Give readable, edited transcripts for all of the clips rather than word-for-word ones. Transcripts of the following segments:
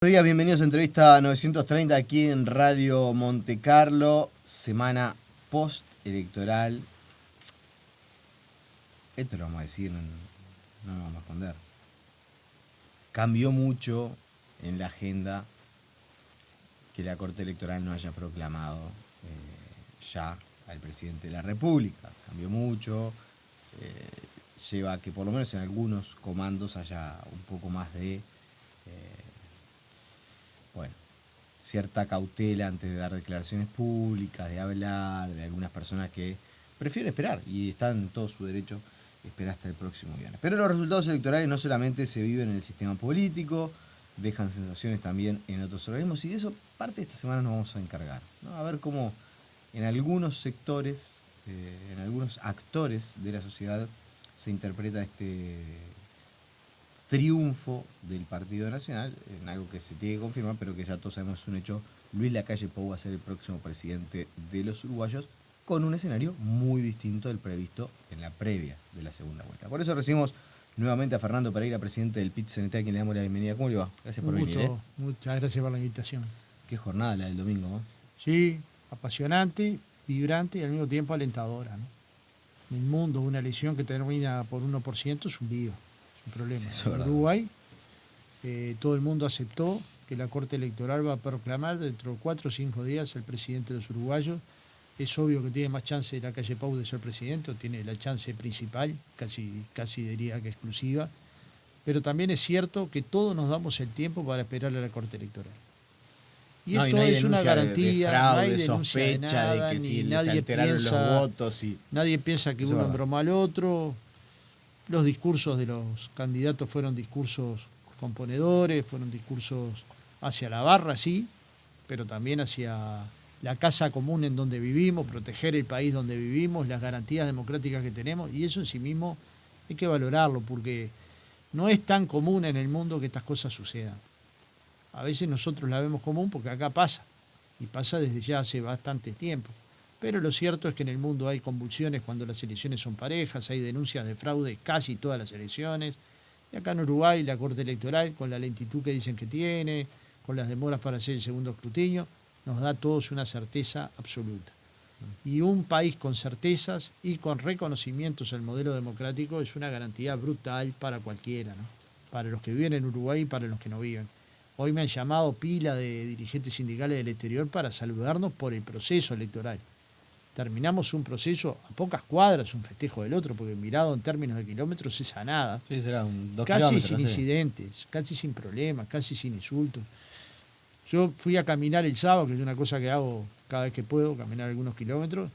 Buenos días, bienvenidos a entrevista 930 aquí en Radio Monte Carlo, semana post-electoral. Esto lo vamos a decir, no nos vamos a esconder. Cambió mucho en la agenda que la Corte Electoral no haya proclamado ya al presidente de la República. Cambió mucho, lleva a que por lo menos en algunos comandos haya un poco más de cierta cautela antes de dar declaraciones públicas, de hablar, de algunas personas que prefieren esperar y están en todo su derecho esperar hasta el próximo viernes. Pero los resultados electorales no solamente se viven en el sistema político, dejan sensaciones también en otros organismos, y de eso parte de esta semana nos vamos a encargar, ¿no? A ver cómo en algunos sectores, en algunos actores de la sociedad se interpreta este triunfo del Partido Nacional, en algo que se tiene que confirmar, pero que ya todos sabemos es un hecho. Luis Lacalle Pou va a ser el próximo presidente de los uruguayos, con un escenario muy distinto del previsto en la previa de la segunda vuelta. Por eso recibimos nuevamente a Fernando Pereira, presidente del PIT-CNT, a quien le damos la bienvenida. ¿Cómo le va? Gracias por venir. Muchas gracias por la invitación. Qué jornada la del domingo, ¿no? Sí, apasionante, vibrante y al mismo tiempo alentadora, ¿no? En el mundo, una elección que termina por 1% es un lío, es un problema. Sí, en Uruguay, todo el mundo aceptó que la Corte Electoral va a proclamar dentro de 4 o 5 días al presidente de los uruguayos. Es obvio que tiene más chance de Lacalle Pou de ser presidente, o tiene la chance principal, casi diría que exclusiva. Pero también es cierto que todos nos damos el tiempo para esperar a la Corte Electoral. Y no, esto y no es una garantía, de fraude, no hay denuncia sospecha de nada, de que si nadie se alteraron piensa, los votos. Nadie piensa que uno embromó al otro. Los discursos de los candidatos fueron discursos componedores, fueron discursos hacia la barra, sí, pero también hacia la casa común en donde vivimos, proteger el país donde vivimos, las garantías democráticas que tenemos, y eso en sí mismo hay que valorarlo, porque no es tan común en el mundo que estas cosas sucedan. A veces nosotros la vemos común porque acá pasa, y pasa desde ya hace bastante tiempo. Pero lo cierto es que en el mundo hay convulsiones cuando las elecciones son parejas, hay denuncias de fraude casi todas las elecciones. Y acá en Uruguay la Corte Electoral, con la lentitud que dicen que tiene, con las demoras para hacer el segundo escrutinio, nos da a todos una certeza absoluta. Y un país con certezas y con reconocimientos al modelo democrático es una garantía brutal para cualquiera, ¿no? Para los que viven en Uruguay y para los que no viven. Hoy me han llamado pila de dirigentes sindicales del exterior para saludarnos por el proceso electoral. Terminamos un proceso a pocas cuadras, un festejo del otro, porque mirado en términos de kilómetros es a nada. Sí, será 2 casi kilómetros. sin incidentes, casi sin problemas, casi sin insultos. Yo fui a caminar el sábado, que es una cosa que hago cada vez que puedo, caminar algunos kilómetros,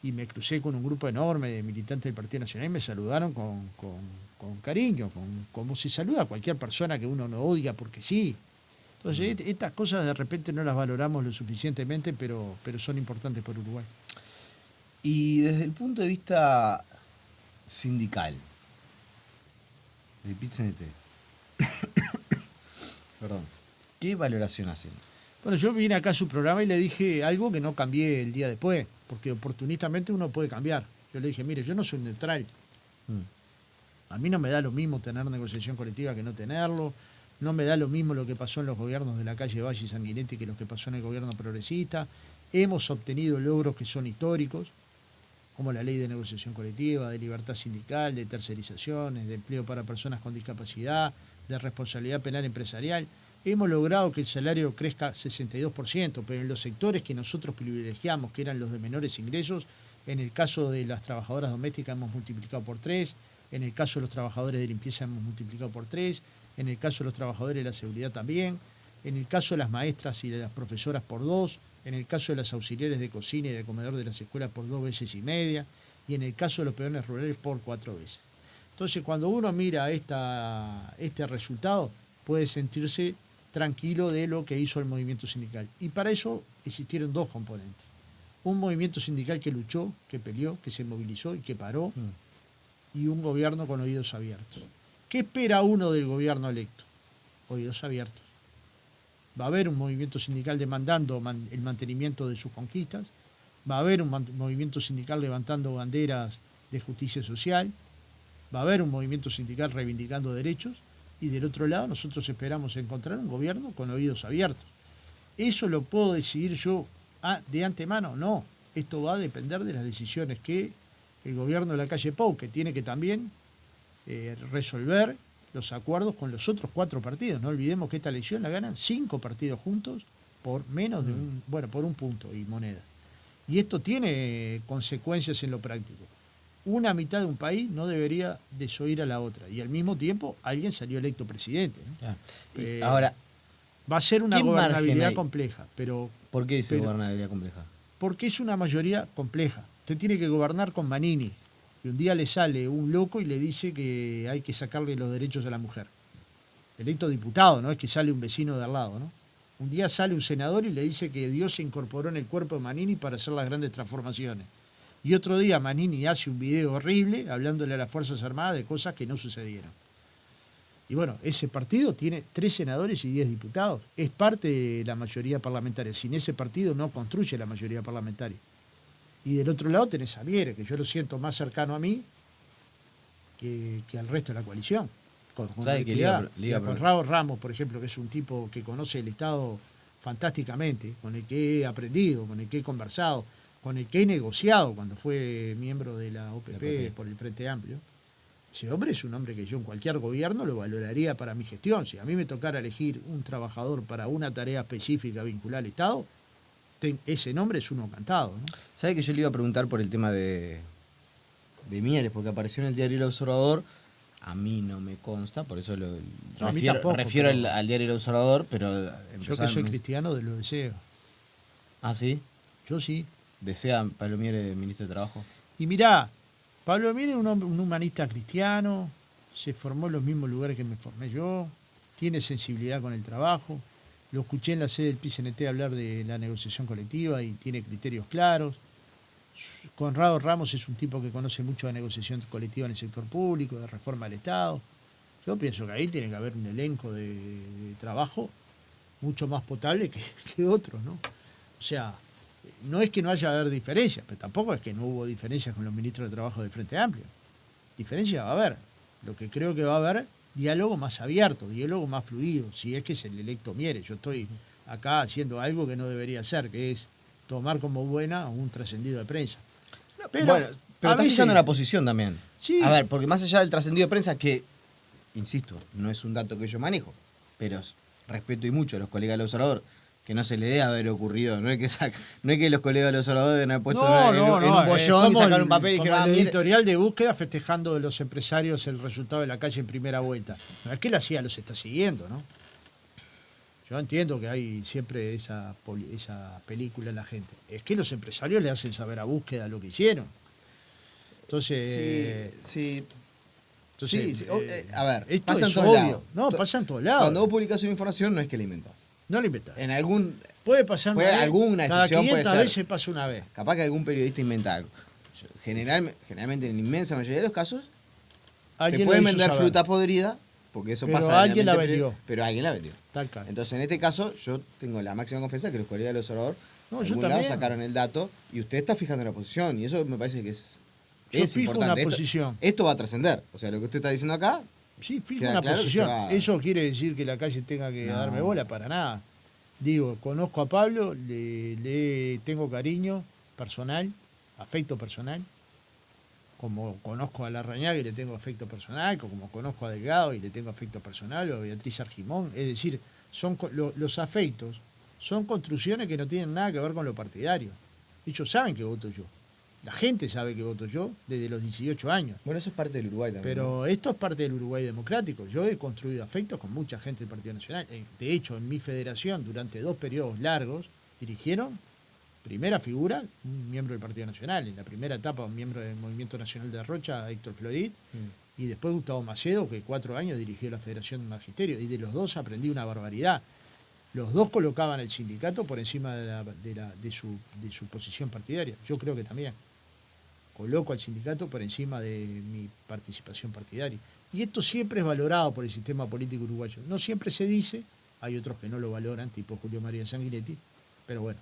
y me crucé con un grupo enorme de militantes del Partido Nacional y me saludaron con cariño, como se saluda a cualquier persona que uno no odia porque sí. Entonces, estas cosas de repente no las valoramos lo suficientemente, pero son importantes para Uruguay. Y desde el punto de vista sindical, del PIT-CNT, perdón, ¿qué valoración hacen? Bueno, yo vine acá a su programa y le dije algo que no cambié el día después, porque oportunistamente uno puede cambiar. Yo le dije, mire, yo no soy neutral. A mí no me da lo mismo tener negociación colectiva que no tenerlo. No me da lo mismo lo que pasó en los gobiernos de Lacalle Valle y Sanguinetti que lo que pasó en el gobierno progresista. Hemos obtenido logros que son históricos, como la ley de negociación colectiva, de libertad sindical, de tercerizaciones, de empleo para personas con discapacidad, de responsabilidad penal empresarial. Hemos logrado que el salario crezca 62%, pero en los sectores que nosotros privilegiamos, que eran los de menores ingresos, en el caso de las trabajadoras domésticas hemos multiplicado por 3, en el caso de los trabajadores de limpieza hemos multiplicado por 3, en el caso de los trabajadores de la seguridad también, en el caso de las maestras y de las profesoras por 2, en el caso de las auxiliares de cocina y de comedor de las escuelas por 2,5 veces, y en el caso de los peones rurales por 4 veces. Entonces, cuando uno mira este resultado, puede sentirse tranquilo de lo que hizo el movimiento sindical. Y para eso existieron 2 componentes. Un movimiento sindical que luchó, que peleó, que se movilizó y que paró, y un gobierno con oídos abiertos. ¿Qué espera uno del gobierno electo? Oídos abiertos. Va a haber un movimiento sindical demandando el mantenimiento de sus conquistas, va a haber un movimiento sindical levantando banderas de justicia social, va a haber un movimiento sindical reivindicando derechos, y del otro lado nosotros esperamos encontrar un gobierno con oídos abiertos. ¿Eso lo puedo decidir yo de antemano? No, esto va a depender de las decisiones que el gobierno de la calle Pou, que tiene que también resolver los acuerdos con los otros 4 partidos. No olvidemos que esta elección la ganan 5 partidos juntos por menos de por un punto y moneda. Y esto tiene consecuencias en lo práctico. Una mitad de un país no debería desoír a la otra. Y al mismo tiempo alguien salió electo presidente, ¿no? Ahora, va a ser una gobernabilidad compleja. Pero, ¿por qué dice gobernabilidad compleja? Porque es una mayoría compleja. Usted tiene que gobernar con Manini. Y un día le sale un loco y le dice que hay que sacarle los derechos a la mujer. Electo diputado, no es que sale un vecino de al lado, ¿no? Un día sale un senador y le dice que Dios se incorporó en el cuerpo de Manini para hacer las grandes transformaciones. Y otro día Manini hace un video horrible hablándole a las Fuerzas Armadas de cosas que no sucedieron. Y bueno, ese partido tiene 3 senadores y 10 diputados. Es parte de la mayoría parlamentaria. Sin ese partido no construye la mayoría parlamentaria. Y del otro lado tenés a Miere, que yo lo siento más cercano a mí que al resto de la coalición. Con Raúl Ramos, por ejemplo, que es un tipo que conoce el Estado fantásticamente, con el que he aprendido, con el que he conversado, con el que he negociado cuando fue miembro de la OPP por el Frente Amplio. Ese hombre es un hombre que yo en cualquier gobierno lo valoraría para mi gestión. Si a mí me tocara elegir un trabajador para una tarea específica vinculada al Estado, ese nombre es uno cantado, ¿no? ¿Sabe que yo le iba a preguntar por el tema de Mieres? Porque apareció en el diario El Observador. A mí no me consta, por eso refiero al diario El Observador, pero... Yo que soy cristiano lo deseo. ¿Ah, sí? Yo sí. ¿Desea Pablo Mieres ministro de Trabajo? Y mirá, Pablo Mieres es un humanista cristiano, se formó en los mismos lugares que me formé yo, tiene sensibilidad con el trabajo. Lo escuché en la sede del PCNT hablar de la negociación colectiva y tiene criterios claros. Conrado Ramos es un tipo que conoce mucho de negociación colectiva en el sector público, de reforma del Estado. Yo pienso que ahí tiene que haber un elenco de trabajo mucho más potable que otros, ¿no? O sea, no es que no haya haber diferencias, pero tampoco es que no hubo diferencias con los ministros de Trabajo del Frente Amplio. Diferencias va a haber. Lo que creo que va a haber, diálogo más abierto, diálogo más fluido, si es que es el electo Mieres. Yo estoy acá haciendo algo que no debería hacer, que es tomar como buena un trascendido de prensa. Pero está fijando la posición también. Sí. A ver, porque más allá del trascendido de prensa, que, insisto, no es un dato que yo manejo, pero respeto y mucho a los colegas del Observador, que no se le debe haber ocurrido. No es que los colegas del Observador deben haber puesto en un bollón y sacar un papel y dijeron... el editorial de búsqueda festejando de los empresarios el resultado de la calle en primera vuelta. No es que la CIA los está siguiendo, ¿no? Yo entiendo que hay siempre esa película en la gente. Es que los empresarios le hacen saber a búsqueda lo que hicieron. Entonces... Sí. Entonces, sí. A ver, esto pasa en es todos obvio. lados. No, pasa en todos lados. Cuando vos publicas una información no es que la inventás. No la inventás. En algún... Puede pasar una vez. Alguna Cada excepción puede 500 ser. veces pasa una vez. Capaz que algún periodista inventa algo. Generalmente, en la inmensa mayoría de los casos, te pueden vender fruta podrida, porque eso pero pasa alguien la vendió. Pero alguien la vendió. Tal cual. Entonces, en este caso, yo tengo la máxima confianza que los colegas del Observador sacaron el dato y usted está fijando la posición. Y eso me parece que es fijo importante. Una posición. Esto va a trascender. O sea, lo que usted está diciendo acá... Sí, fijo una posición. ¿Eso quiere decir que la calle tenga que darme bola? Para nada. Digo, conozco a Pablo, le tengo cariño personal, afecto personal, como conozco a Larrañaga y le tengo afecto personal, como conozco a Delgado y le tengo afecto personal, o a Beatriz Argimón. Es decir, los afectos son construcciones que no tienen nada que ver con lo partidario. Ellos saben que voto yo. La gente sabe que voto yo desde los 18 años. Bueno, eso es parte del Uruguay también. Pero ¿no? Esto es parte del Uruguay democrático. Yo he construido afectos con mucha gente del Partido Nacional. De hecho, en mi federación, durante 2 periodos largos, dirigieron, primera figura, un miembro del Partido Nacional. En la primera etapa, un miembro del Movimiento Nacional de Rocha, Héctor Florid. Y después Gustavo Macedo, que 4 años dirigió la Federación de Magisterio. Y de los dos aprendí una barbaridad. Los dos colocaban al sindicato por encima de su posición partidaria. Yo creo que también. Coloco al sindicato por encima de mi participación partidaria. Y esto siempre es valorado por el sistema político uruguayo. No siempre se dice, hay otros que no lo valoran, tipo Julio María Sanguinetti, pero bueno,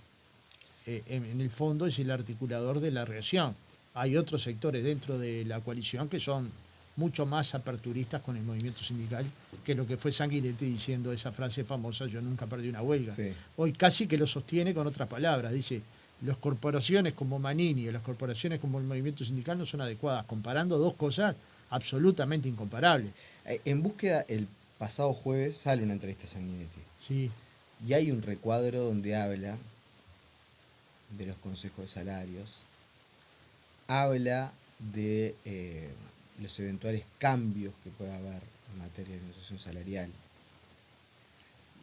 en el fondo es el articulador de la reacción. Hay otros sectores dentro de la coalición que son mucho más aperturistas con el movimiento sindical que lo que fue Sanguinetti diciendo esa frase famosa, yo nunca perdí una huelga. Sí. Hoy casi que lo sostiene con otras palabras, dice, las corporaciones como Manini y las corporaciones como el movimiento sindical no son adecuadas, comparando dos cosas absolutamente incomparables. En Búsqueda, el pasado jueves sale una entrevista a Sanguinetti. Sí. Y hay un recuadro donde habla de los consejos de salarios, habla de los eventuales cambios que pueda haber en materia de negociación salarial.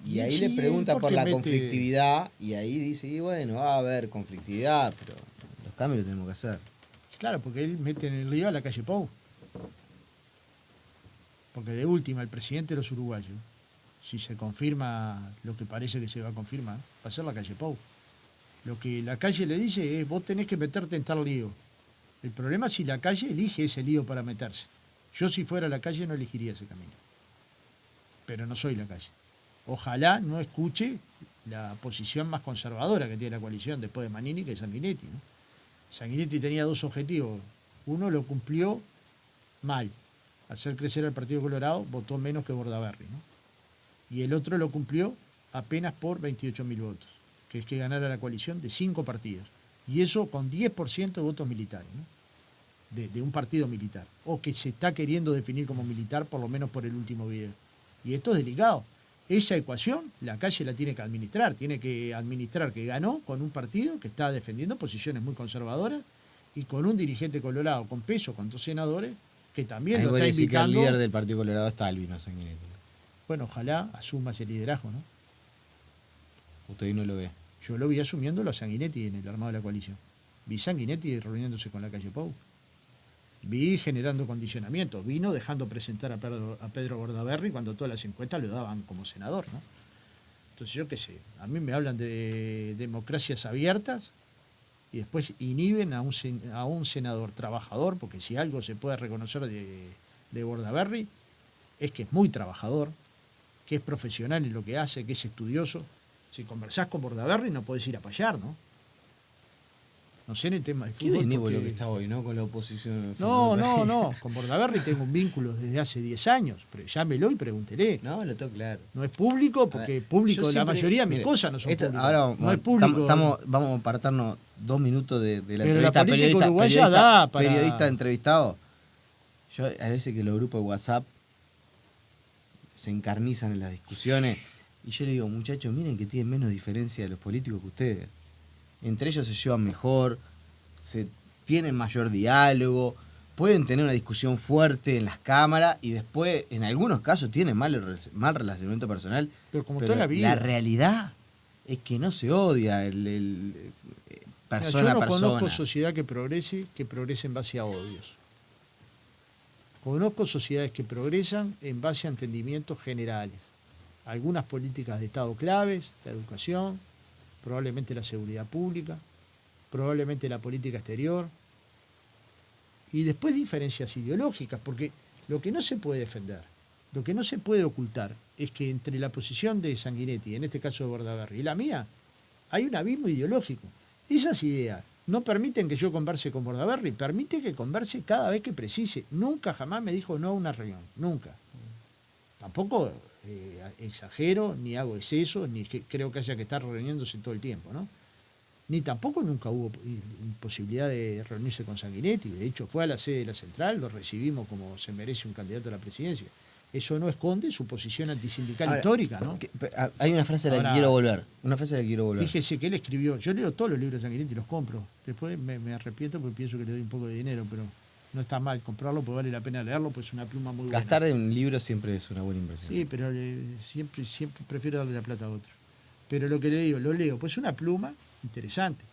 Y ahí sí, le pregunta por porque la conflictividad, y ahí dice, y bueno, va a haber conflictividad, pero los cambios los tenemos que hacer. Claro, porque él mete en el lío a la calle Pou. Porque de última, el presidente de los uruguayos, si se confirma lo que parece que se va a confirmar, va a ser la calle Pou. Lo que la calle le dice es, vos tenés que meterte en tal lío. El problema es si la calle elige ese lío para meterse. Yo si fuera la calle no elegiría ese camino. Pero no soy la calle. Ojalá no escuche la posición más conservadora que tiene la coalición después de Manini, que es Sanguinetti, ¿no? Sanguinetti tenía dos objetivos. Uno lo cumplió mal. Hacer crecer al Partido Colorado, votó menos que Bordaberry, ¿no? Y el otro lo cumplió apenas por 28.000 votos, que es que ganara la coalición de 5 partidos. Y eso con 10% de votos militares, ¿no? De un partido militar, o que se está queriendo definir como militar, por lo menos por el último video. Y esto es delicado. Esa ecuación la calle la tiene que administrar que ganó con un partido que está defendiendo posiciones muy conservadoras y con un dirigente colorado con peso, con 2 senadores, que también Ahí lo voy a está decir que el invitando. líder del Partido Colorado está Albino Sanguinetti. Bueno, ojalá asuma ese liderazgo, ¿no? Usted no lo ve. Yo lo vi asumiéndolo a Sanguinetti en el armado de la coalición. Vi Sanguinetti reuniéndose con la calle Pou. Vi generando condicionamientos. Vino dejando presentar a Pedro Bordaberry cuando todas las encuestas lo daban como senador, ¿no? Entonces yo qué sé, a mí me hablan de democracias abiertas y después inhiben a un senador trabajador, porque si algo se puede reconocer de Bordaberry es que es muy trabajador, que es profesional en lo que hace, que es estudioso. Si conversás con Bordaberry no podés ir a payar, ¿no? No sé en el tema de Qué fútbol. benévolo porque- que está hoy, ¿no? Con la oposición. No. Con Bordaberry tengo un vínculo desde hace 10 años. Pero llámelo y pregúntele. No, lo tengo claro. No es público, porque A ver, público, yo la siempre- mayoría de mis mire, cosas no son esto- públicas. Ahora no es público. vamos a apartarnos 2 minutos de la Pero la entrevista. política uruguaya da para- Periodista entrevistado. Yo a veces que los grupos de WhatsApp se encarnizan en las discusiones y yo le digo, muchachos, miren que tienen menos diferencia de los políticos que ustedes. Entre ellos se llevan mejor, se tienen mayor diálogo, pueden tener una discusión fuerte en las cámaras y después, en algunos casos, tienen mal relacionamiento personal. Pero como toda la vida. La realidad es que no se odia persona Yo no a persona. conozco sociedad que progrese en base a odios. Conozco sociedades que progresan en base a entendimientos generales. Algunas políticas de Estado claves, la educación, probablemente la seguridad pública, probablemente la política exterior, y después diferencias ideológicas, porque lo que no se puede defender, lo que no se puede ocultar, es que entre la posición de Sanguinetti, en este caso de Bordaberry, y la mía, hay un abismo ideológico. Esas ideas no permiten que yo converse con Bordaberry, permite que converse cada vez que precise. Nunca jamás me dijo no a una reunión, nunca. Tampoco exagero, ni hago excesos, ni creo que haya que estar reuniéndose todo el tiempo, ¿no? Ni tampoco nunca hubo posibilidad de reunirse con Sanguinetti. De hecho, fue a la sede de la central, lo recibimos como se merece un candidato a la presidencia. Eso no esconde su posición antisindical Ahora, histórica, ¿no? Hay una frase a la Ahora, que quiero volver. Una frase a la que quiero volver. Fíjese que él escribió, yo leo todos los libros de Sanguinetti y los compro. Después me arrepiento porque pienso que le doy un poco de dinero, pero no está mal comprarlo porque vale la pena leerlo, pues es una pluma muy buena. Gastar en libros siempre es una buena inversión. Sí, pero siempre prefiero darle la plata a otro. Pero lo que le digo, lo leo, pues es una pluma interesante.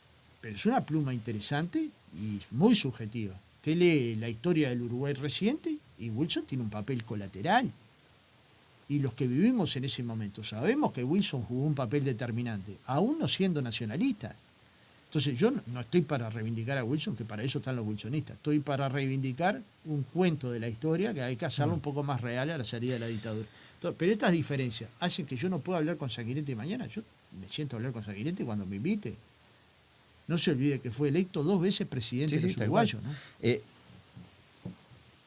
Pero es una pluma interesante y muy subjetiva. Usted lee la historia del Uruguay reciente y Wilson tiene un papel colateral. Y los que vivimos en ese momento sabemos que Wilson jugó un papel determinante, aún no siendo nacionalista. Entonces yo no estoy para reivindicar a Wilson, que para eso están los wilsonistas. Estoy para reivindicar un cuento de la historia que hay que hacerlo un poco más real a la salida de la dictadura. Entonces, pero estas diferencias hacen que yo no pueda hablar con Sanguinetti mañana. Yo me siento a hablar con Sanguinetti cuando me invite. No se olvide que fue electo 2 veces presidente de los uruguayos, ¿no?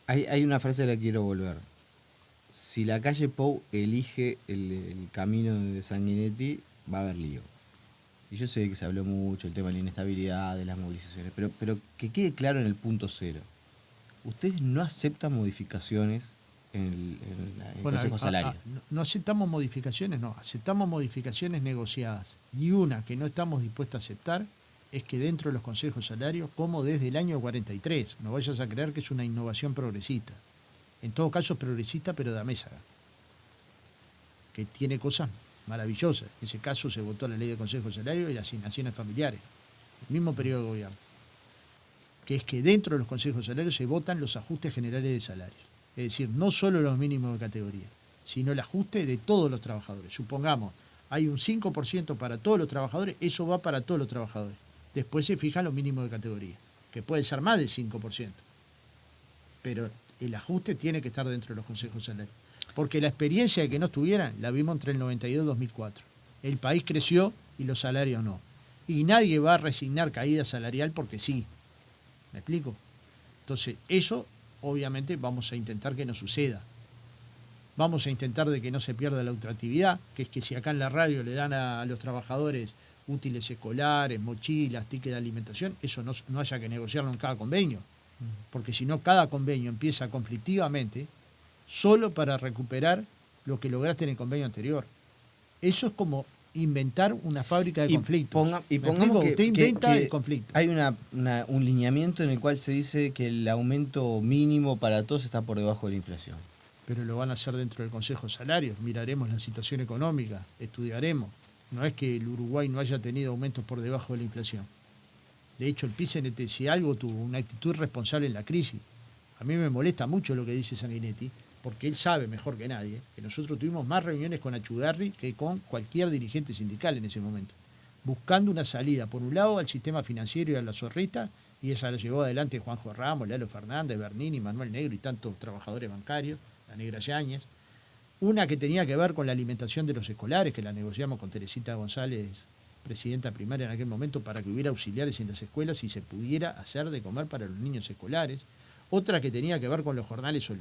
Hay una frase a la que quiero volver. Si la calle Pou elige el camino de Sanguinetti, va a haber lío. Y yo sé que se habló mucho el tema de la inestabilidad, de las movilizaciones, pero que quede claro en el punto cero. Ustedes no aceptan modificaciones en el Consejo Salario. No aceptamos modificaciones, aceptamos modificaciones negociadas. Y una que no estamos dispuestos a aceptar es que dentro de los consejos salarios, como desde el año 43, no vayas a creer que es una innovación progresista. En todo caso es progresista, pero de Amézaga, que tiene cosas maravillosas. En ese caso se votó la ley de consejos salarios y las asignaciones familiares, el mismo periodo de gobierno, que es que dentro de los consejos salarios se votan los ajustes generales de salarios. Es decir, no solo los mínimos de categoría, sino el ajuste de todos los trabajadores. Supongamos, hay un 5% para todos los trabajadores, eso va para todos los trabajadores. Después se fijan los mínimos de categoría, que puede ser más del 5%. Pero el ajuste tiene que estar dentro de los consejos salarios. Porque la experiencia de que no estuvieran la vimos entre el 92 y 2004. El país creció y los salarios no. Y nadie va a resignar caída salarial porque sí. ¿Me explico? Entonces, eso obviamente vamos a intentar que no suceda. Vamos a intentar de que no se pierda la ultractividad, que es que si acá en la radio le dan a los trabajadores útiles escolares, mochilas, tickets de alimentación, eso no haya que negociarlo en cada convenio. Porque si no, cada convenio empieza conflictivamente solo para recuperar lo que lograste en el convenio anterior. Eso es como inventar una fábrica de conflictos. Pongamos que, usted inventa que el conflicto. Hay un lineamiento en el cual se dice que el aumento mínimo para todos está por debajo de la inflación. Pero lo van a hacer dentro del Consejo de Salarios. Miraremos la situación económica, estudiaremos. No es que el Uruguay no haya tenido aumentos por debajo de la inflación. De hecho, el PIT-CNT, si algo tuvo, una actitud responsable en la crisis. A mí me molesta mucho lo que dice Sanguinetti, porque él sabe mejor que nadie que nosotros tuvimos más reuniones con Achugarri que con cualquier dirigente sindical en ese momento, buscando una salida, por un lado, al sistema financiero y a la zorrita, y esa la llevó adelante Juanjo Ramos, Lalo Fernández, Bernini, Manuel Negro y tantos trabajadores bancarios, la Negra Yáñez. Una que tenía que ver con la alimentación de los escolares, que la negociamos con Teresita González, presidenta primaria en aquel momento, para que hubiera auxiliares en las escuelas y se pudiera hacer de comer para los niños escolares. Otra que tenía que ver con los jornales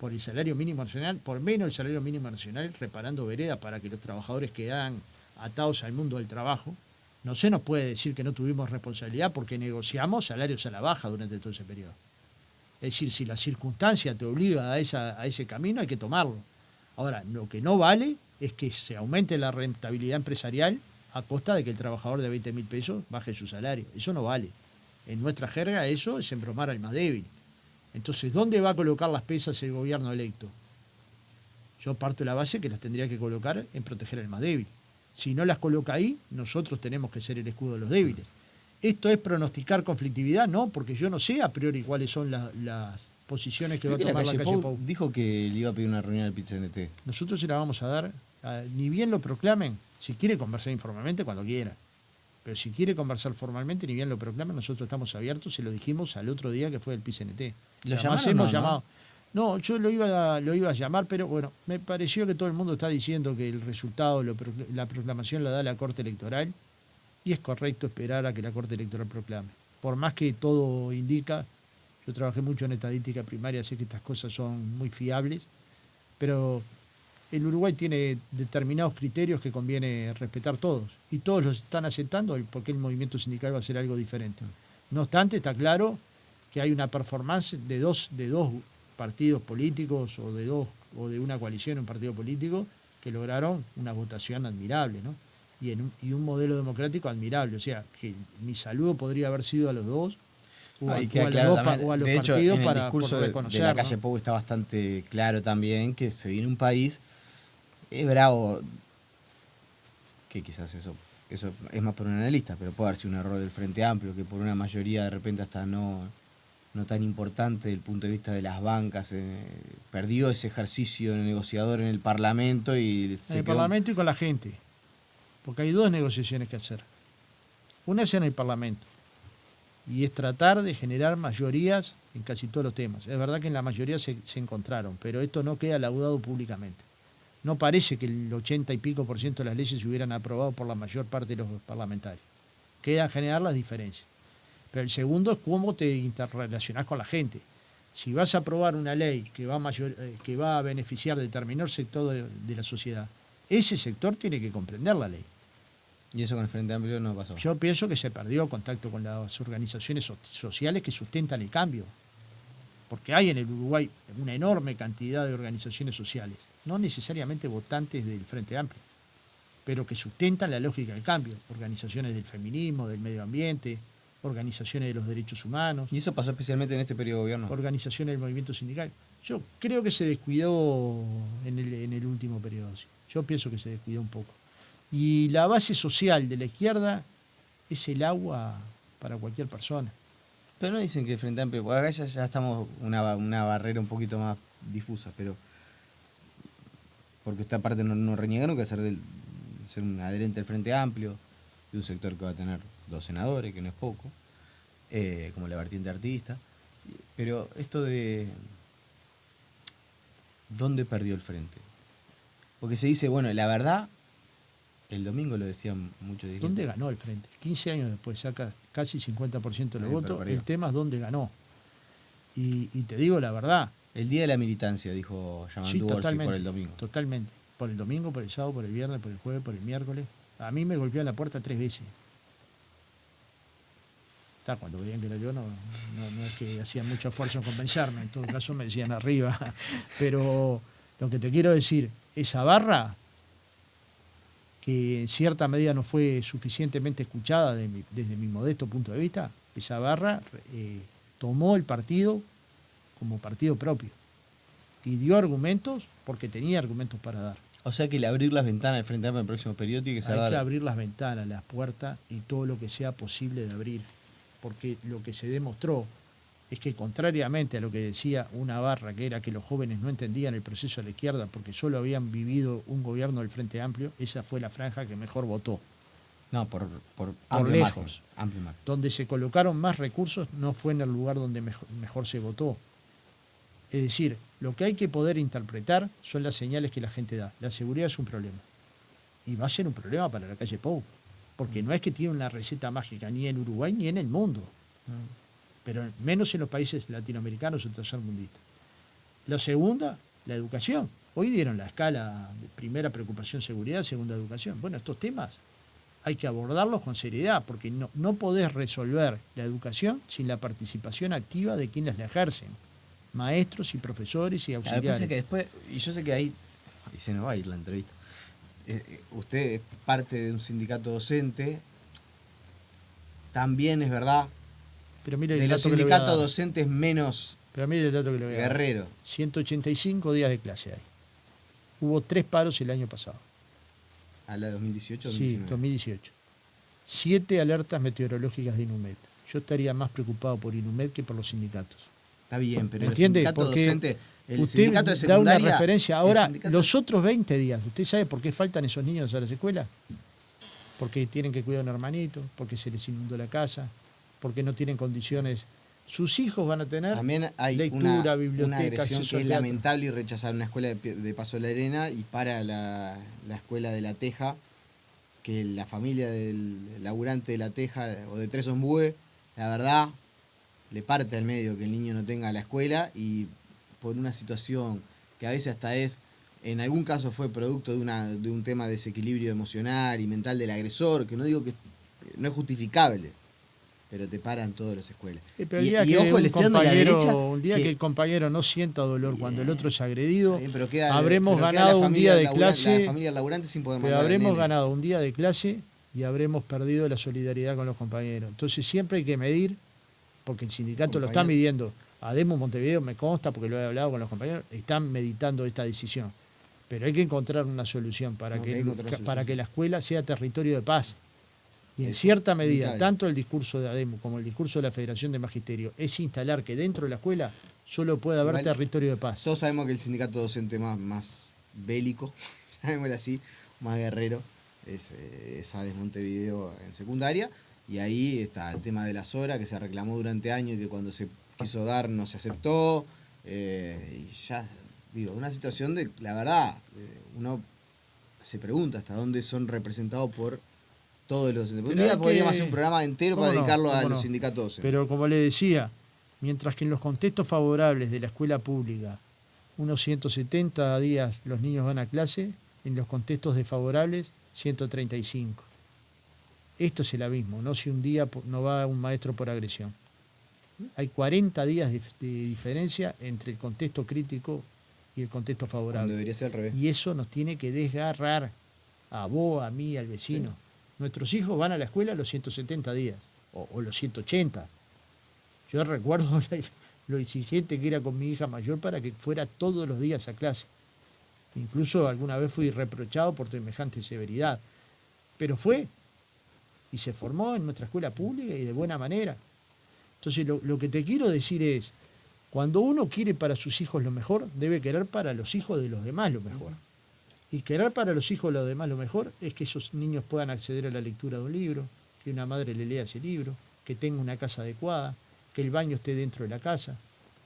por el salario mínimo nacional, por menos el salario mínimo nacional, reparando veredas para que los trabajadores quedaran atados al mundo del trabajo. No se nos puede decir que no tuvimos responsabilidad porque negociamos salarios a la baja durante todo ese periodo. Es decir, si la circunstancia te obliga a ese camino, hay que tomarlo. Ahora, lo que no vale es que se aumente la rentabilidad empresarial a costa de que el trabajador de 20.000 pesos baje su salario. Eso no vale. En nuestra jerga eso es embromar al más débil. Entonces, ¿dónde va a colocar las pesas el gobierno electo? Yo parto de la base que las tendría que colocar en proteger al más débil. Si no las coloca ahí, nosotros tenemos que ser el escudo de los débiles. ¿Esto es pronosticar conflictividad? No, porque yo no sé a priori cuáles son las posiciones que va a tomar la calle Pou. Dijo que le iba a pedir una reunión al PIT-CNT. Nosotros se la vamos a dar, ni bien lo proclamen, si quiere conversar informalmente, cuando quiera. Pero si quiere conversar formalmente, ni bien lo proclamen, nosotros estamos abiertos, se lo dijimos al otro día que fue el PIT-CNT. ¿Lo llamaron? Llamado. No, yo lo iba a llamar, pero bueno, me pareció que todo el mundo está diciendo que el resultado, la proclamación la da la Corte Electoral, y es correcto esperar a que la Corte Electoral proclame. Por más que todo indica, yo trabajé mucho en estadística primaria, sé que estas cosas son muy fiables, pero el Uruguay tiene determinados criterios que conviene respetar todos, y todos los están aceptando porque el movimiento sindical va a ser algo diferente. No obstante, está claro que hay una performance de dos partidos políticos o de una coalición en un partido político que lograron una votación admirable, ¿no? Y un modelo democrático admirable. O sea, que mi saludo podría haber sido a los dos o a los partidos para reconocer. El discurso de la calle Pou está bastante claro también que se viene un país bravo, que quizás eso es más por un analista, pero puede haber sido un error del Frente Amplio, que por una mayoría de repente hasta no tan importante desde el punto de vista de las bancas, perdió ese ejercicio negociador en el Parlamento Parlamento y con la gente. Porque hay dos negociaciones que hacer. Una es en el Parlamento, y es tratar de generar mayorías en casi todos los temas. Es verdad que en la mayoría se encontraron, pero esto no queda laudado públicamente. No parece que el 80 y pico % de las leyes se hubieran aprobado por la mayor parte de los parlamentarios. Quedan generar las diferencias. Pero el segundo es cómo te interrelacionás con la gente. si vas a aprobar una ley que va a beneficiar determinado sector de la sociedad, ese sector tiene que comprender la ley. Y eso con el Frente Amplio no pasó. Yo pienso que se perdió contacto con las organizaciones sociales que sustentan el cambio. Porque hay en el Uruguay una enorme cantidad de organizaciones sociales, no necesariamente votantes del Frente Amplio, pero que sustentan la lógica del cambio. Organizaciones del feminismo, del medio ambiente, organizaciones de los derechos humanos. ¿Y eso pasó especialmente en este periodo de gobierno? Organizaciones del movimiento sindical. Yo creo que se descuidó en el último periodo. Sí. Yo pienso que se descuidó un poco. Y la base social de la izquierda es el agua para cualquier persona. Pero no dicen que el Frente Amplio, acá ya estamos una barrera un poquito más difusa, pero porque esta parte no reniegaron que ser un adherente al Frente Amplio, de un sector que va a tener 2 senadores, que no es poco, como la vertiente artista. Pero esto de ¿dónde perdió el Frente? Porque se dice, bueno, la verdad, el domingo lo decían muchos dirigentes. ¿Dónde ganó el Frente? 15 años después, saca casi 50% de los votos. El tema es dónde ganó. Y te digo la verdad. El día de la militancia, dijo Yamandu Orsi, por el domingo. Totalmente. Por el domingo, por el sábado, por el viernes, por el jueves, por el miércoles. A mí me golpeó en la puerta 3 veces. Cuando veían que era yo, no es que hacían mucho esfuerzo en convencerme. En todo caso me decían arriba. Pero lo que te quiero decir, esa barra, que en cierta medida no fue suficientemente escuchada desde mi modesto punto de vista, esa barra tomó el partido como partido propio y dio argumentos porque tenía argumentos para dar. O sea que el abrir las ventanas al Frente Amplio en el próximo periodo tiene que ser... Hay que abrir las ventanas, las puertas y todo lo que sea posible de abrir, porque lo que se demostró es que, contrariamente a lo que decía una barra, que era que los jóvenes no entendían el proceso de la izquierda porque solo habían vivido un gobierno del Frente Amplio, esa fue la franja que mejor votó. No, por amplio lejos. Amplio margen. Donde se colocaron más recursos no fue en el lugar donde mejor se votó. Es decir, lo que hay que poder interpretar son las señales que la gente da. La seguridad es un problema. Y va a ser un problema para la calle Pou. Porque no es que tiene una receta mágica ni en Uruguay ni en el mundo. Pero menos en los países latinoamericanos o tercermundistas. La segunda, la educación. Hoy dieron la escala de primera preocupación seguridad, segunda educación. Bueno, estos temas hay que abordarlos con seriedad, porque no podés resolver la educación sin la participación activa de quienes la ejercen. Maestros y profesores y auxiliares. Que después, y yo sé que ahí, y se nos va a ir la entrevista, usted es parte de un sindicato docente, también es verdad, pero mire de los sindicatos docentes menos pero mire el dato que le voy a dar. guerrero. 185 días de clase hay. Hubo 3 paros el año pasado. ¿A la 2018 o 2019? Sí, 2018. 7 alertas meteorológicas de Inumet. Yo estaría más preocupado por Inumet que por los sindicatos. Está bien, pero ¿entiende? El sindicato porque docente, el usted sindicato de secundaria, da una referencia. Ahora, los otros 20 días, ¿usted sabe por qué faltan esos niños a las escuelas? Porque tienen que cuidar a un hermanito, porque se les inundó la casa, porque no tienen condiciones. Sus hijos van a tener también hay lectura, biblioteca, una agresión que es teatro. lamentable y rechazar una escuela de Paso de la Arena y para la escuela de La Teja, que la familia del laburante de La Teja o de Tres Ombúe, la verdad, le parte al medio que el niño no tenga la escuela, y por una situación que a veces hasta en algún caso fue producto de un tema de desequilibrio emocional y mental del agresor, que no digo que no es justificable, pero te paran todas las escuelas. Pero y ojo, le estoy dando la derecha. Un día que el compañero no sienta dolor cuando el otro es agredido, habremos ganado un día de clase. La familia laburante sin poder pero habremos ganado un día de clase y habremos perdido la solidaridad con los compañeros. Entonces siempre hay que medir, porque el sindicato lo está midiendo. ADEMU Montevideo, me consta, porque lo he hablado con los compañeros, están meditando esta decisión. Pero hay que encontrar una solución para que la escuela sea territorio de paz. Y en cierta medida, tanto el discurso de ADEMU como el discurso de la Federación de Magisterio es instalar que dentro de la escuela solo puede haber territorio de paz. Todos sabemos que el sindicato docente más bélico, llamémoslo así, más guerrero, es ADES Montevideo en secundaria. Y ahí está el tema de las horas, que se reclamó durante años y que cuando se quiso dar no se aceptó. Y ya, digo, una situación de, la verdad, uno se pregunta hasta dónde son representados por todos los... Un día podríamos hacer un programa entero para dedicarlo a los sindicatos docentes. Pero como le decía, Mientras que en los contextos favorables de la escuela pública, unos 170 días los niños van a clase, en los contextos desfavorables, 135. Esto es el abismo, no si un día no va un maestro por agresión. Hay 40 días de diferencia entre el contexto crítico y el contexto favorable. Cuando debería ser al revés. Y eso nos tiene que desgarrar a vos, a mí, al vecino. Sí. Nuestros hijos van a la escuela los 170 días, o los 180. Yo recuerdo lo exigente que era con mi hija mayor para que fuera todos los días a clase. Incluso alguna vez fui reprochado por semejante severidad. Pero fue, y se formó en nuestra escuela pública y de buena manera. Entonces lo que te quiero decir es, cuando uno quiere para sus hijos lo mejor, debe querer para los hijos de los demás lo mejor. Y querer para los hijos de los demás lo mejor es que esos niños puedan acceder a la lectura de un libro, que una madre le lea ese libro, que tenga una casa adecuada, que el baño esté dentro de la casa,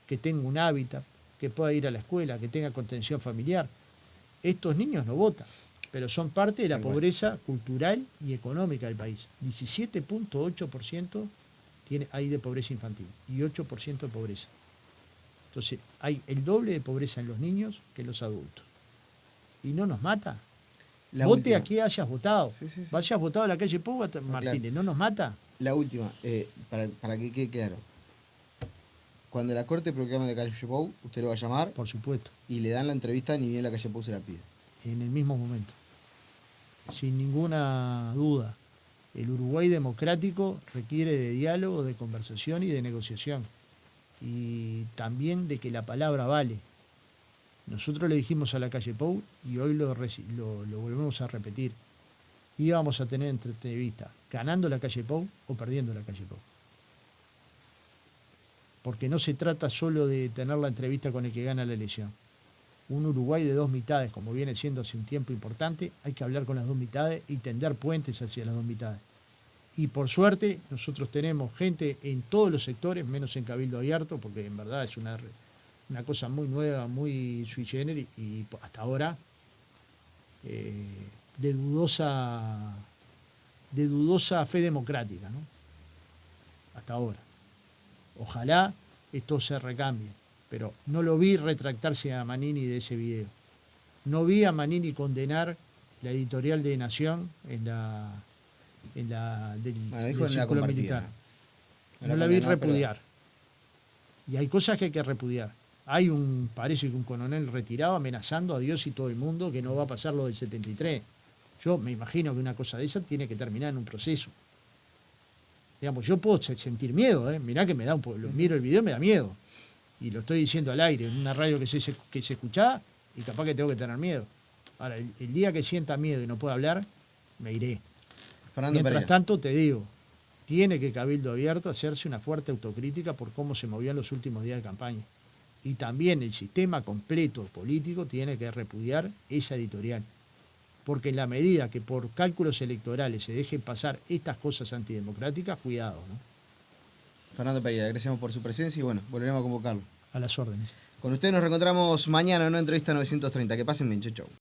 que tenga un hábitat, que pueda ir a la escuela, que tenga contención familiar. Estos niños no votan, pero son parte de la pobreza cultural y económica del país. 17.8% hay de pobreza infantil y 8% de pobreza. Entonces, hay el doble de pobreza en los niños que en los adultos. Y no nos mata. Vote a quien hayas votado. Sí. Vayas votado a la calle Pou, Martínez, claro. ¿No nos mata? La última, para que quede claro. Cuando la Corte proclame la calle Pou, usted lo va a llamar. Por supuesto. Y le dan la entrevista ni bien la calle Pou se la pide. En el mismo momento. Sin ninguna duda. El Uruguay democrático requiere de diálogo, de conversación y de negociación. Y también de que la palabra vale. Nosotros le dijimos a la calle Pou, y hoy lo volvemos a repetir, íbamos a tener entrevista ganando la calle Pou o perdiendo la calle Pou. Porque no se trata solo de tener la entrevista con el que gana la elección. Un Uruguay de dos mitades, como viene siendo hace un tiempo importante, hay que hablar con las dos mitades y tender puentes hacia las dos mitades. Y por suerte, nosotros tenemos gente en todos los sectores, menos en Cabildo Abierto, porque en verdad es una cosa muy nueva, muy sui generis, y hasta ahora de dudosa fe democrática, ¿no? Hasta ahora. Ojalá esto se recambie, pero no lo vi retractarse a Manini de ese video. No vi a Manini condenar la editorial de Nación del círculo militar. No la vi repudiar. Y hay cosas que hay que repudiar. Parece que un coronel retirado amenazando a Dios y todo el mundo que no va a pasar lo del 73. Yo me imagino que una cosa de esa tiene que terminar en un proceso. Digamos, yo puedo sentir miedo, mirá que me da miro el video y me da miedo. Y lo estoy diciendo al aire, en una radio que se escucha y capaz que tengo que tener miedo. Ahora, el día que sienta miedo y no pueda hablar, me iré. Mientras tanto, te digo, tiene que Cabildo Abierto hacerse una fuerte autocrítica por cómo se movió en los últimos días de campaña. Y también el sistema completo político tiene que repudiar esa editorial. Porque en la medida que por cálculos electorales se dejen pasar estas cosas antidemocráticas, cuidado, ¿no? Fernando Pereira, agradecemos por su presencia y bueno, volveremos a convocarlo. A las órdenes. Con usted nos reencontramos mañana en una entrevista 930. Que pasen bien, chau.